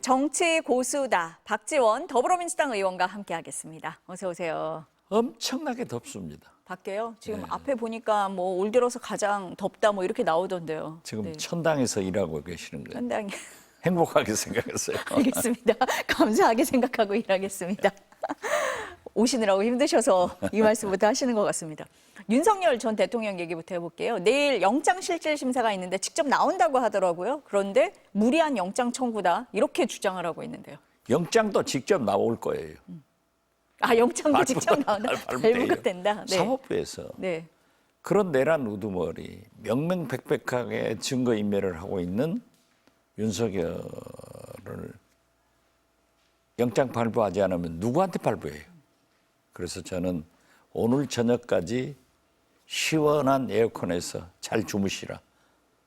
정치 고수다 박지원 더불어민주당 의원과 함께하겠습니다. 어서 오세요. 엄청나게 덥습니다. 밖에요? 지금 네. 앞에 보니까 뭐 올 들어서 가장 덥다 뭐 이렇게 나오던데요. 지금 네. 천당에서 일하고 계시는 거예요. 상당히 행복하게 생각했어요. 알겠습니다. 감사하게 생각하고 일하겠습니다. 오시느라고 힘드셔서 이 말씀부터 하시는 것 같습니다. 윤석열 전 대통령 얘기부터 해볼게요. 내일 영장실질심사가 있는데 직접 나온다고 하더라고요. 그런데 무리한 영장 청구다 이렇게 주장을 하고 있는데요. 영장도 직접 나올 거예요. 아, 영장도 직접 나온다. 발부가 발부돼요. 된다. 네. 사법부에서 네. 그런 내란 우두머리 명명백백하게 증거인멸을 하고 있는 윤석열을 영장 발부하지 않으면 누구한테 발부해요? 그래서 저는 오늘 저녁까지 시원한 에어컨에서 잘 주무시라.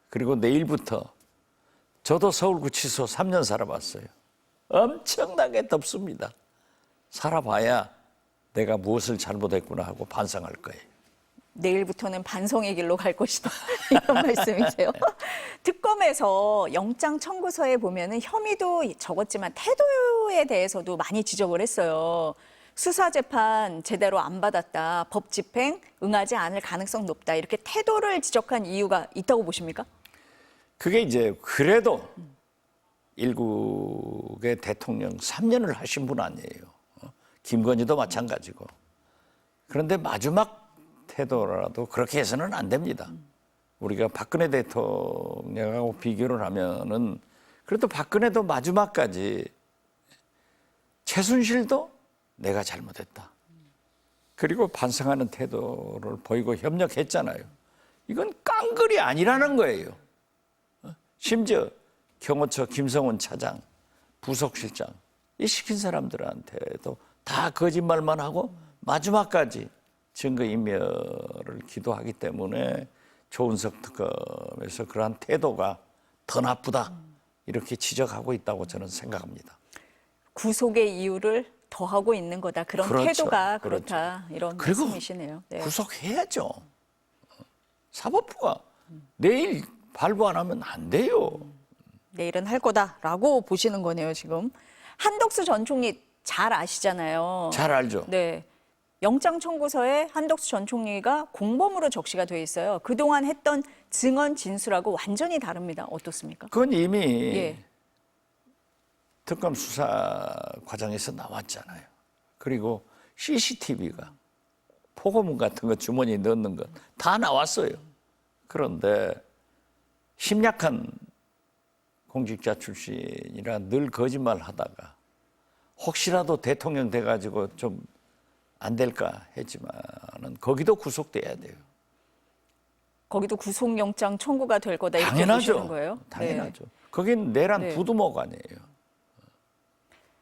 그리고 내일부터 저도 서울구치소 3년 살아봤어요. 엄청나게 덥습니다. 살아봐야 내가 무엇을 잘못했구나 하고 반성할 거예요. 내일부터는 반성의 길로 갈 것이다. 이런 말씀이세요. 특검에서 영장 청구서에 보면은 혐의도 적었지만 태도에 대해서도 많이 지적을 했어요. 수사 재판 제대로 안 받았다. 법 집행 응하지 않을 가능성 높다. 이렇게 태도를 지적한 이유가 있다고 보십니까? 그게 이제 그래도 일국의 대통령 3년을 하신 분 아니에요. 김건희도 마찬가지고. 그런데 마지막 태도라도 그렇게 해서는 안 됩니다. 우리가 박근혜 대통령하고 비교를 하면은 그래도 박근혜도 마지막까지 최순실도 내가 잘못했다. 그리고 반성하는 태도를 보이고 협력했잖아요. 이건 깡글이 아니라는 거예요. 심지어 경호처 김성훈 차장, 부속실장 이 시킨 사람들한테도 다 거짓말만 하고 마지막까지 증거인멸을 기도하기 때문에 조은석 특검에서 그러한 태도가 더 나쁘다 이렇게 지적하고 있다고 저는 생각합니다. 구속의 이유를 더하고 있는 거다. 그런 그렇죠. 태도가 그렇다. 그렇죠. 이런 그리고 말씀이시네요. 네. 구속해야죠. 사법부가 내일 발부 안 하면 안 돼요. 내일은 할 거다라고 보시는 거네요, 지금. 한덕수 전 총리 잘 아시잖아요. 잘 알죠. 네. 영장 청구서에 한덕수 전 총리가 공범으로 적시가 돼 있어요. 그동안 했던 증언 진술하고 완전히 다릅니다. 어떻습니까? 그건 이미 예. 특검 수사 과정에서 나왔잖아요. 그리고 CCTV가 포고문 같은 거 주머니에 넣는 것 다 나왔어요. 그런데 심약한 공직자 출신이라 늘 거짓말 하다가 혹시라도 대통령 돼가지고 좀 안 될까 했지만은 거기도 구속돼야 돼요. 거기도 구속영장 청구가 될 거다 이렇게 보시는 거예요? 당연하죠. 네. 거긴 내란 네. 부두목 아니에요.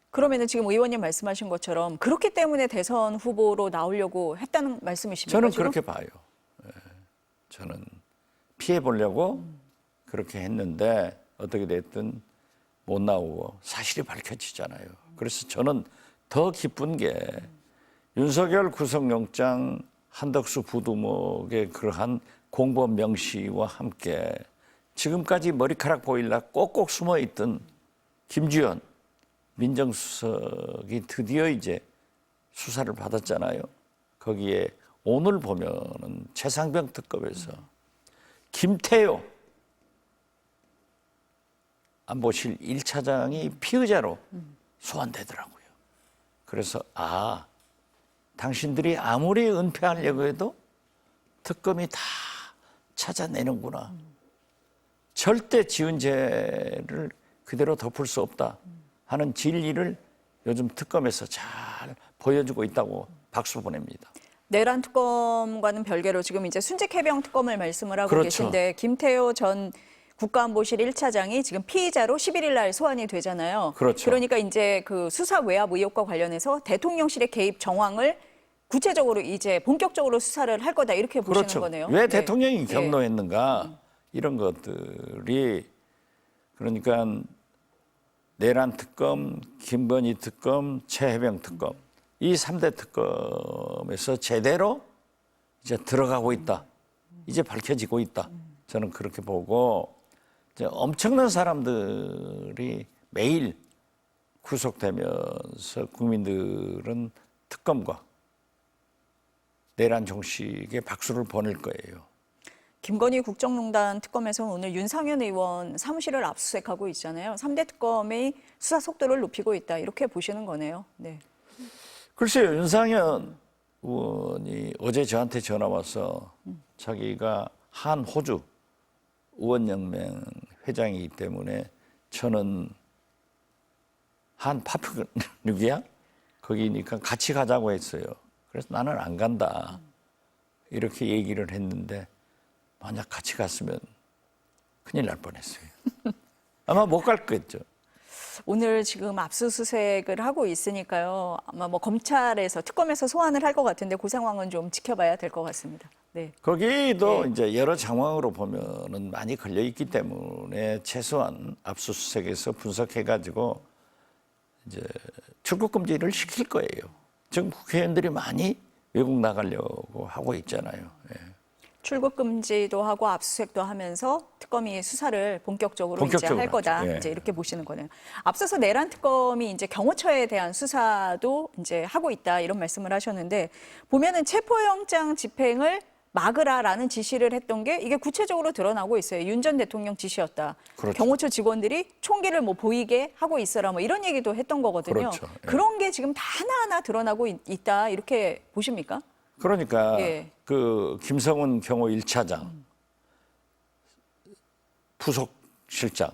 그러면은 지금 의원님 말씀하신 것처럼 그렇기 때문에 대선 후보로 나오려고 했다는 말씀이십니까? 저는 지금? 그렇게 봐요. 예. 저는 피해 보려고 그렇게 했는데 어떻게 됐든 못 나오고 사실이 밝혀지잖아요. 그래서 저는 더 기쁜 게 윤석열 구속영장 한덕수 부두목의 그러한 공범 명시와 함께 지금까지 머리카락 보일라 꼭꼭 숨어있던 김주현 민정수석이 드디어 이제 수사를 받았잖아요. 거기에 오늘 보면은 최상병 특검에서 김태효 안보실 1차장이 피의자로 소환되더라고요. 그래서 당신들이 아무리 은폐하려고 해도 특검이 다 찾아내는구나. 절대 지은 죄를 그대로 덮을 수 없다 하는 진리를 요즘 특검에서 잘 보여주고 있다고 박수 보냅니다. 내란 특검과는 별개로 지금 이제 순직 해병 특검을 말씀을 하고 그렇죠. 계신데 김태효 전 국가안보실 1차장이 지금 피의자로 11일 날 소환이 되잖아요. 그렇죠. 그러니까 이제 그 수사 외압 의혹과 관련해서 대통령실의 개입 정황을 구체적으로 이제 본격적으로 수사를 할 거다 이렇게 보시는 그렇죠. 거네요. 왜 네. 대통령이 경로했는가 이런 것들이 그러니까 내란 특검, 김건희 특검, 최혜병 특검 이 3대 특검에서 제대로 이제 들어가고 있다. 이제 밝혀지고 있다. 저는 그렇게 보고 이제 엄청난 사람들이 매일 구속되면서 국민들은 특검과 내란 종식에 박수를 보낼 거예요. 김건희 국정농단 특검에서는 오늘 윤상현 의원 사무실을 압수수색하고 있잖아요. 3대 특검의 수사 속도를 높이고 있다. 이렇게 보시는 거네요. 네. 글쎄요, 윤상현 의원이 어제 저한테 전화 와서 자기가 한 호주 의원연맹 회장이기 때문에 저는 한 파푸뉴기야 거기니까 같이 가자고 했어요. 그래서 나는 안 간다 이렇게 얘기를 했는데 만약 같이 갔으면 큰일 날 뻔했어요. 아마 못 갈 거겠죠. 오늘 지금 압수수색을 하고 있으니까요. 아마 뭐 검찰에서 특검에서 소환을 할 것 같은데 그 상황은 좀 지켜봐야 될 것 같습니다. 네. 거기도 네. 이제 여러 상황으로 보면은 많이 걸려 있기 때문에 최소한 압수수색에서 분석해가지고 이제 출국 금지를 시킬 거예요. 지금 국회의원들이 많이 외국 나가려고 하고 있잖아요. 예. 출국 금지도 하고 압수수색도 하면서 특검이 수사를 본격적으로 이제 본격적으로 할 거다. 하죠. 예. 이제 이렇게 보시는 거네요. 앞서서 내란 특검이 이제 경호처에 대한 수사도 이제 하고 있다 이런 말씀을 하셨는데 보면은 체포영장 집행을 막으라라는 지시를 했던 게 이게 구체적으로 드러나고 있어요. 윤 전 대통령 지시였다. 그렇죠. 경호처 직원들이 총기를 뭐 보이게 하고 있어라 뭐 이런 얘기도 했던 거거든요. 그렇죠. 예. 그런 게 지금 다 하나하나 드러나고 있다 이렇게 보십니까? 그러니까 예. 그 김성훈 경호 1차장, 부속실장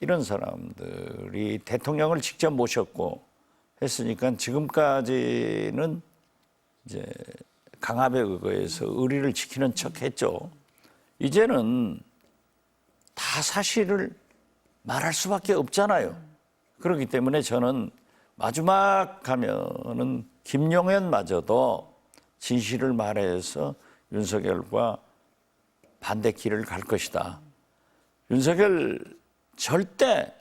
이런 사람들이 대통령을 직접 모셨고 했으니까 지금까지는 이제 강압에 의거해서 의리를 지키는 척했죠. 이제는 다 사실을 말할 수밖에 없잖아요. 그렇기 때문에 저는 마지막 가면은 김용현마저도 진실을 말해서 윤석열과 반대 길을 갈 것이다. 윤석열 절대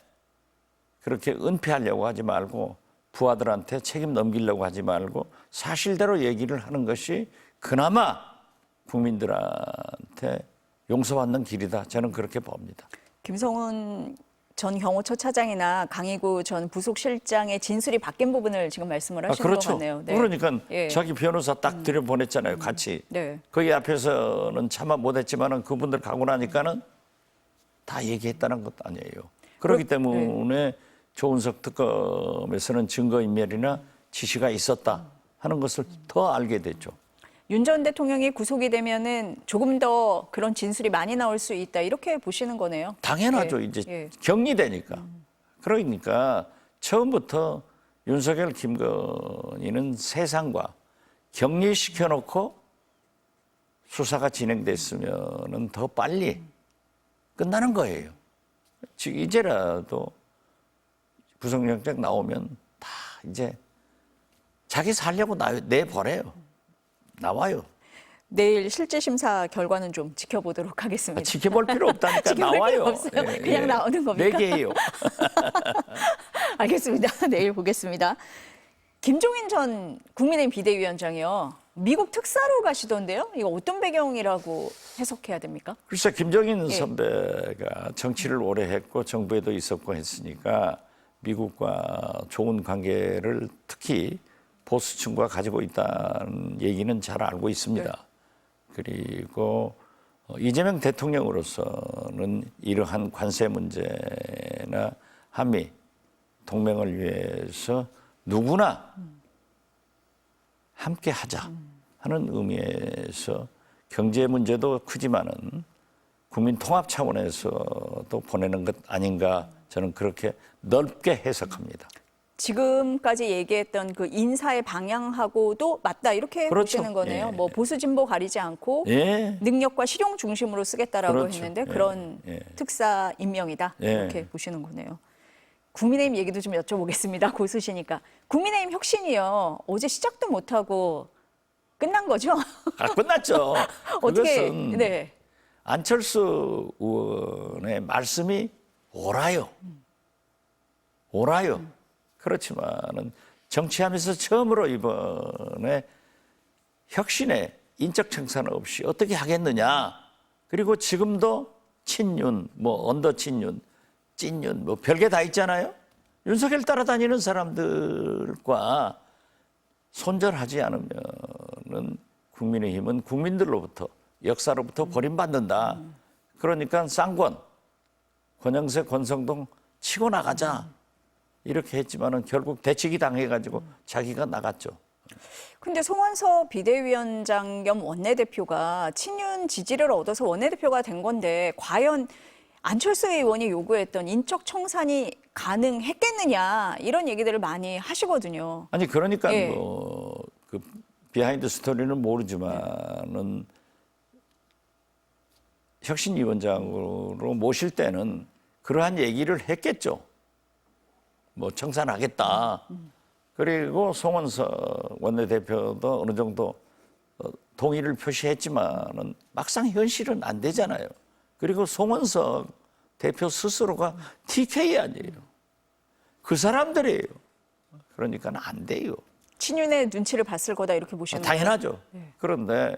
그렇게 은폐하려고 하지 말고 부하들한테 책임 넘기려고 하지 말고 사실대로 얘기를 하는 것이 그나마 국민들한테 용서받는 길이다. 저는 그렇게 봅니다. 김성훈 전 경호처 차장이나 강희구 전 부속실장의 진술이 바뀐 부분을 지금 말씀을 하시는 것 같네요. 네. 그러니까 예. 자기 변호사 딱 들여보냈잖아요. 같이. 네. 거기 앞에서는 참아 못했지만은 그분들 가고 나니까는 다 얘기했다는 것도 아니에요. 그렇기 때문에 조은석 특검에서는 증거인멸이나 지시가 있었다 하는 것을 더 알게 됐죠. 윤 전 대통령이 구속이 되면은 조금 더 그런 진술이 많이 나올 수 있다 이렇게 보시는 거네요. 당연하죠. 예. 이제 예. 격리되니까. 그러니까 처음부터 윤석열, 김건희는 세상과 격리시켜놓고 수사가 진행됐으면 더 빨리 끝나는 거예요. 지금 이제라도 구속영장 나오면 다 이제 자기 살려고 내보내요. 나와요. 내일 실제 심사 결과는 좀 지켜보도록 하겠습니다. 지켜볼 필요 없다니까 지켜볼 나와요. 필요 없어요. 그냥 나오는 겁니까? 내게예요. 알겠습니다. 내일 보겠습니다. 김종인 전 국민의힘 비대위원장이요. 미국 특사로 가시던데요. 이거 어떤 배경이라고 해석해야 됩니까? 글쎄 김종인 예. 선배가 정치를 오래 했고 정부에도 있었고 했으니까 미국과 좋은 관계를 특히 보수층과 가지고 있다는 얘기는 잘 알고 있습니다. 네. 그리고 이재명 대통령으로서는 이러한 관세 문제나 한미 동맹을 위해서 누구나 함께 하자 하는 의미에서 경제 문제도 크지만은 국민 통합 차원에서도 보내는 것 아닌가 저는 그렇게 넓게 해석합니다. 지금까지 얘기했던 그 인사의 방향하고도 맞다 이렇게 그렇죠. 보시는 거네요. 예. 뭐 보수 진보 가리지 않고 예. 능력과 실용 중심으로 쓰겠다라고 그렇죠. 했는데 예. 그런 예. 특사 임명이다 예. 이렇게 보시는 거네요. 국민의힘 얘기도 좀 여쭤보겠습니다. 고수시니까 국민의힘 혁신이요 어제 시작도 못하고 끝난 거죠? 끝났죠. 어떻게? 그것은 네. 안철수 의원의 말씀이 옳아요. 옳아요. 그렇지만은 정치하면서 처음으로 이번에 혁신에 인적 청산 없이 어떻게 하겠느냐. 그리고 지금도 친윤, 뭐 언더 친윤, 찐윤, 뭐 별게 다 있잖아요. 윤석열 따라다니는 사람들과 손절하지 않으면은 국민의힘은 국민들로부터 역사로부터 버림받는다. 그러니까 쌍권, 권영세, 권성동 치고 나가자. 이렇게 했지만은 결국 대치기 당해가지고 자기가 나갔죠. 근데 송원석 비대위원장 겸 원내대표가 친윤 지지를 얻어서 원내대표가 된 건데 과연 안철수 의원이 요구했던 인적 청산이 가능했겠느냐 이런 얘기들을 많이 하시거든요. 아니 그러니까 예. 그 비하인드 스토리는 모르지만은 혁신위원장으로 모실 때는 그러한 얘기를 했겠죠. 뭐 청산하겠다. 그리고 송원석 원내대표도 어느 정도 동의를 표시했지만은 막상 현실은 안 되잖아요. 그리고 송원석 대표 스스로가 TK 아니에요. 그 사람들이에요. 그러니까 안 돼요. 친윤의 눈치를 봤을 거다 이렇게 보시는 거예요? 당연하죠. 그런데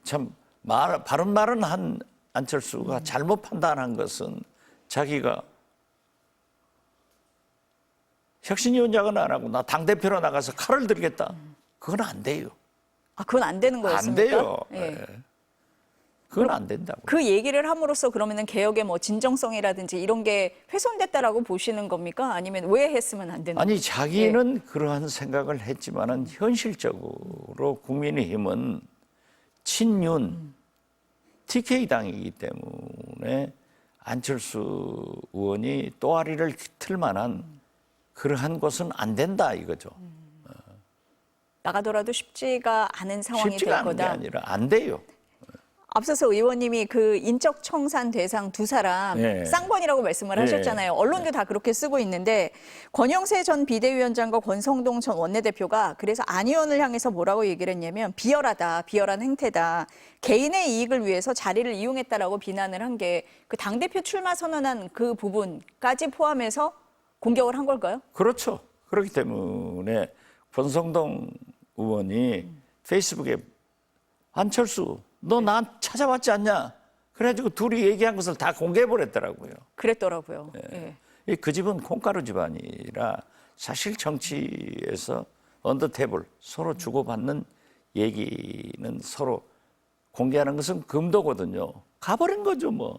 참 바른 말은 한 안철수가 잘못 판단한 것은 자기가 혁신위원장은 안 하고 나 당대표로 나가서 칼을 들겠다. 그건 안 돼요. 아, 그건 안 되는 안 거였습니까? 돼요. 예. 네. 그건 안 된다고. 그 얘기를 함으로써 그러면은 개혁의 뭐 진정성이라든지 이런 게 훼손됐다라고 보시는 겁니까? 아니면 왜 했으면 안 되는 아니 자기는 그러한 생각을 했지만은 현실적으로 국민의힘은 친윤 TK 당이기 때문에 안철수 의원이 또아리를 틀 만한 그러한 것은 안 된다 이거죠. 나가더라도 쉽지가 않은 상황이 쉽지가 될 않은 게 거다. 아니라 안 돼요. 앞서서 의원님이 그 인적 청산 대상 두 사람 네. 쌍권이라고 말씀을 네. 하셨잖아요. 언론도 다 그렇게 쓰고 있는데 권영세 전 비대위원장과 권성동 전 원내대표가 그래서 안 의원을 향해서 뭐라고 얘기를 했냐면 비열하다, 비열한 행태다. 개인의 이익을 위해서 자리를 이용했다라고 비난을 한 게 그 당대표 출마 선언한 그 부분까지 포함해서 공격을 한 걸까요? 그렇죠. 그렇기 때문에 권성동 의원이 페이스북에 안철수 너 나 찾아왔지 않냐? 그래가지고 둘이 얘기한 것을 다 공개해버렸더라고요. 그랬더라고요. 예. 그 집은 콩가루 집안이라 사실 정치에서 언더테이블 서로 주고받는 얘기는 서로 공개하는 것은 금도거든요. 가버린 거죠 뭐.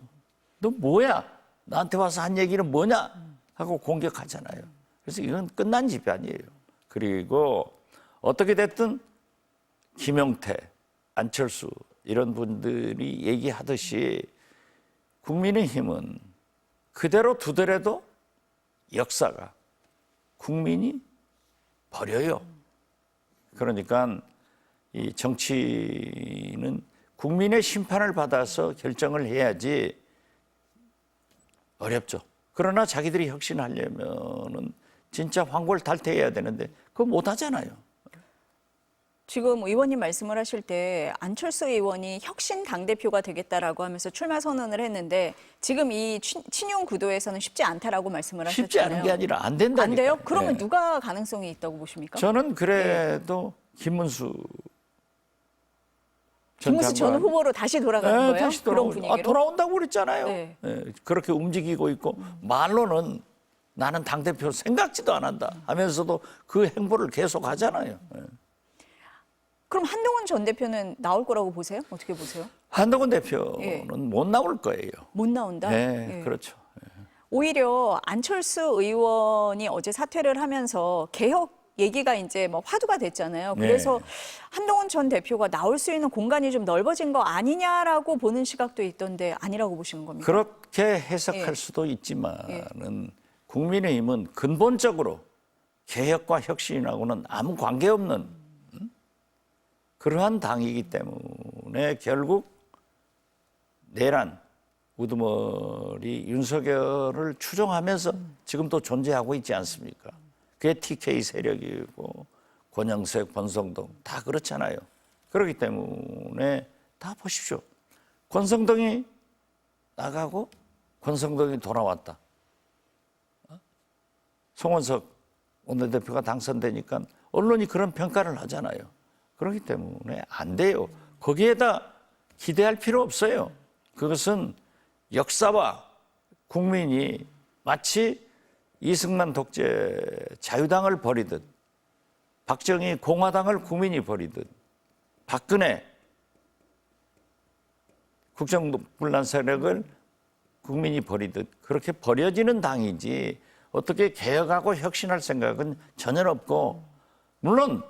너 뭐야? 나한테 와서 한 얘기는 뭐냐? 하고 공격하잖아요. 그래서 이건 끝난 집안이에요. 그리고 어떻게 됐든 김용태, 안철수 이런 분들이 얘기하듯이 국민의힘은 그대로 두더라도 역사가 국민이 버려요. 그러니까 이 정치는 국민의 심판을 받아서 결정을 해야지 어렵죠. 그러나 자기들이 혁신하려면은 진짜 황골탈퇴해야 되는데 그거 못 하잖아요. 지금 의원님 말씀을 하실 때 안철수 의원이 혁신 당대표가 되겠다라고 하면서 출마 선언을 했는데 지금 이 친윤 구도에서는 쉽지 않다라고 말씀을 하셨잖아요. 쉽지 않은 게 아니라 안 된다니까요. 안 돼요? 그러면 네. 누가 가능성이 있다고 보십니까? 저는 그래도 김문수 김문수 전 후보로 다시 돌아가는 거예요? 다시 그런 분위기로? 돌아온다고 그랬잖아요. 네. 그렇게 움직이고 있고 말로는 나는 당대표 생각지도 안 한다 하면서도 그 행보를 계속 하잖아요. 그럼 한동훈 전 대표는 나올 거라고 보세요? 어떻게 보세요? 한동훈 대표는 못 나올 거예요. 못 나온다? 네, 예. 그렇죠. 오히려 안철수 의원이 어제 사퇴를 하면서 개혁 얘기가 이제 뭐 화두가 됐잖아요. 그래서 네. 한동훈 전 대표가 나올 수 있는 공간이 좀 넓어진 거 아니냐라고 보는 시각도 있던데 아니라고 보시는 겁니까? 그렇게 해석할 예. 수도 있지만은 국민의힘은 근본적으로 개혁과 혁신하고는 아무 관계없는 그러한 당이기 때문에 결국 내란 우두머리 윤석열을 추종하면서 지금도 존재하고 있지 않습니까? 그게 TK 세력이고 권영세, 권성동 다 그렇잖아요. 그렇기 때문에 다 보십시오. 권성동이 나가고 권성동이 돌아왔다. 송원석 원내대표가 당선되니까 언론이 그런 평가를 하잖아요. 그렇기 때문에 안 돼요. 거기에다 기대할 필요 없어요. 그것은 역사와 국민이 마치 이승만 독재 자유당을 버리듯 박정희 공화당을 국민이 버리듯 박근혜 국정불란 세력을 국민이 버리듯 그렇게 버려지는 당이지 어떻게 개혁하고 혁신할 생각은 전혀 없고 물론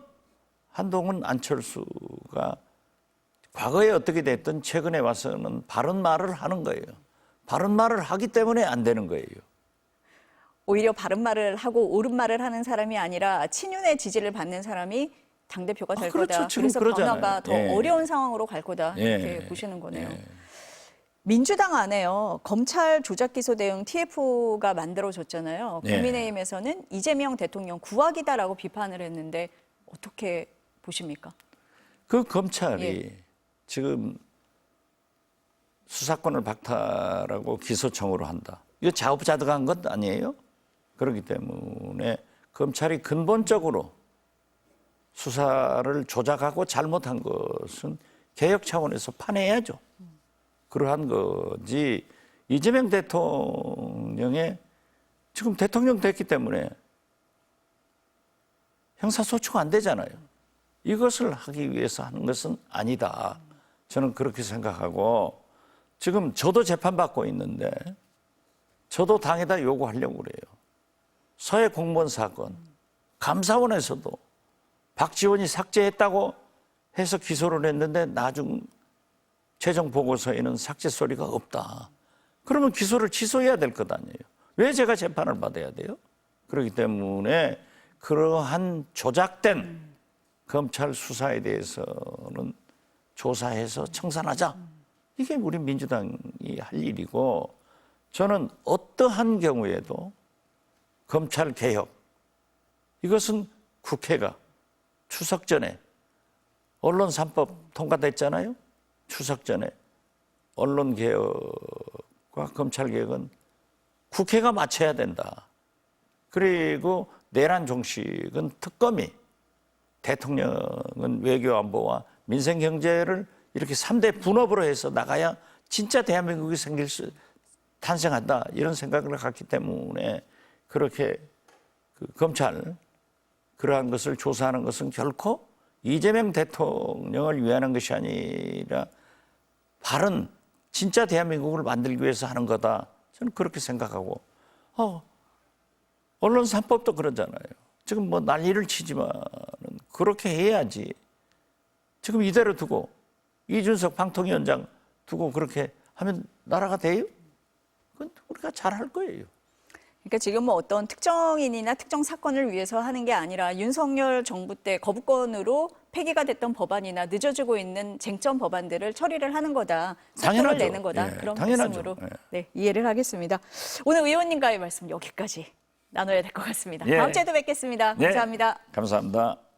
한동훈 안철수가 과거에 어떻게 됐든 최근에 와서는 바른 말을 하는 거예요. 바른 말을 하기 때문에 안 되는 거예요. 오히려 바른 말을 하고 옳은 말을 하는 사람이 아니라 친윤의 지지를 받는 사람이 당대표가 될 그렇죠. 거다. 지금 그래서 그러잖아요. 변화가 더 예. 어려운 상황으로 갈 거다. 이렇게 예. 보시는 거네요. 예. 민주당 안에요. 검찰 조작 기소 대응 TF가 만들어졌잖아요. 예. 국민의힘에서는 이재명 대통령 구악이다라고 비판을 했는데 어떻게 보십니까? 그 검찰이 예. 지금 수사권을 박탈하고 기소청으로 한다. 이거 자업자득한 것 아니에요? 그렇기 때문에 검찰이 근본적으로 수사를 조작하고 잘못한 것은 개혁 차원에서 판해야죠. 그러한 거지. 이재명 대통령의 지금 대통령 됐기 때문에 형사소추가 안 되잖아요. 이것을 하기 위해서 하는 것은 아니다. 저는 그렇게 생각하고 지금 저도 재판받고 있는데 저도 당에다 요구하려고 그래요. 서해 공무원 사건 감사원에서도 박지원이 삭제했다고 해서 기소를 했는데 나중 최종 보고서에는 삭제 소리가 없다. 그러면 기소를 취소해야 될 것 아니에요. 왜 제가 재판을 받아야 돼요? 그렇기 때문에 그러한 조작된 검찰 수사에 대해서는 조사해서 청산하자. 이게 우리 민주당이 할 일이고 저는 어떠한 경우에도 검찰 개혁 이것은 국회가 추석 전에 언론 3법 통과됐잖아요. 추석 전에 언론 개혁과 검찰 개혁은 국회가 맞춰야 된다. 그리고 내란 종식은 특검이 대통령은 외교안보와 민생경제를 이렇게 3대 분업으로 해서 나가야 진짜 대한민국이 탄생한다 이런 생각을 갖기 때문에 그렇게 검찰 그러한 것을 조사하는 것은 결코 이재명 대통령을 위하는 것이 아니라 바른 진짜 대한민국을 만들기 위해서 하는 거다. 저는 그렇게 생각하고 언론 3법도 그러잖아요. 지금 뭐 난리를 치지만 그렇게 해야지. 지금 이대로 두고 이준석 방통위원장 두고 그렇게 하면 나라가 돼요? 그건 우리가 잘할 거예요. 그러니까 지금 뭐 어떤 특정인이나 특정 사건을 위해서 하는 게 아니라 윤석열 정부 때 거부권으로 폐기가 됐던 법안이나 늦어지고 있는 쟁점 법안들을 처리를 하는 거다. 속도를 당연하죠. 내는 거다. 예, 그런 당연하죠. 말씀으로 예. 네, 이해를 하겠습니다. 오늘 의원님과의 말씀 여기까지 나눠야 될 것 같습니다. 예. 다음 주에도 뵙겠습니다. 감사합니다. 감사합니다.